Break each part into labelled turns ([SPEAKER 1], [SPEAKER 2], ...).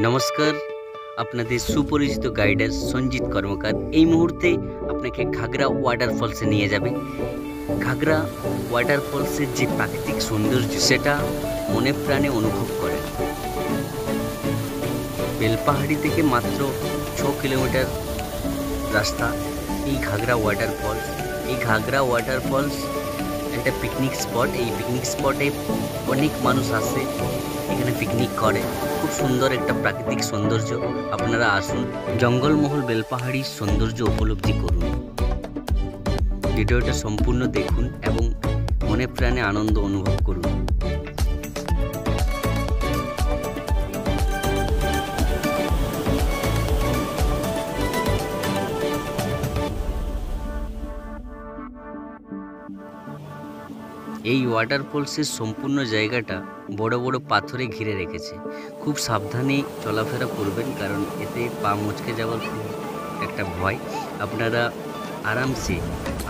[SPEAKER 1] নমস্কার, আপনাদের সুপরিচিত গাইডার সঞ্জিত কর্মকার এই মুহূর্তে আপনাকে ঘাগরা ওয়াটারফলসে নিয়ে যাবে। ঘাগরা ওয়াটারফলসের যে প্রাকৃতিক সৌন্দর্য সেটা মনে প্রাণে অনুভব করেন। বেলপাহাড়ি থেকে মাত্র 6 কিলোমিটার রাস্তা এই ঘাগরা ওয়াটারফলস। এই ঘাগরা ওয়াটারফলস একটা পিকনিক স্পট। এই পিকনিক স্পটে অনেক মানুষ আসে, এখানে পিকনিক করে। খুব সুন্দর একটা প্রাকৃতিক সৌন্দর্য। আপনারা আসুন, জঙ্গলমহল বেলপাহাড়ির সৌন্দর্য উপলব্ধি করুন। ভিডিওটা সম্পূর্ণ দেখুন এবং মনে প্রাণে আনন্দ অনুভব করুন। এই ওয়াটারফলসের সম্পূর্ণ জায়গাটা বড় বড় পাথরে ঘিরে রেখেছে। খুব সাবধানে চলাফেরা করবেন, কারণ এতে পা মুচকে যাওয়ার খুব একটা ভয়। আপনারা আরামসে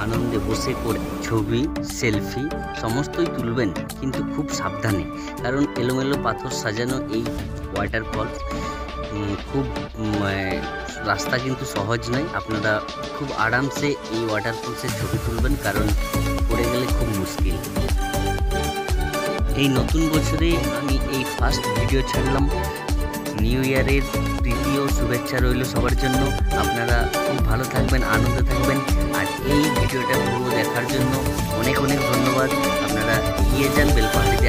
[SPEAKER 1] আনন্দে বসে করে ছবি, সেলফি সমস্তই তুলবেন, কিন্তু খুব সাবধানে, কারণ এলোমেলো পাথর সাজানো এই ওয়াটারফলস। খুব রাস্তা কিন্তু সহজ নয়। আপনারা খুব আরামসে এই ওয়াটারফলসের ছবি তুলবেন, কারণ পড়ে গেলে খুব মুশকিল। এই নতুন বছরে আমি এই ফার্স্ট ভিডিও ছাড়লাম। নিউ ইয়ারের প্রীতি ও শুভেচ্ছা রইল সবার জন্য। আপনারা খুব ভালো থাকবেন, আনন্দে থাকবেন। আর এই ভিডিওটা পুরো দেখার জন্য অনেক অনেক ধন্যবাদ। আপনারা এগিয়ে যান বেলপাহাড়িতে।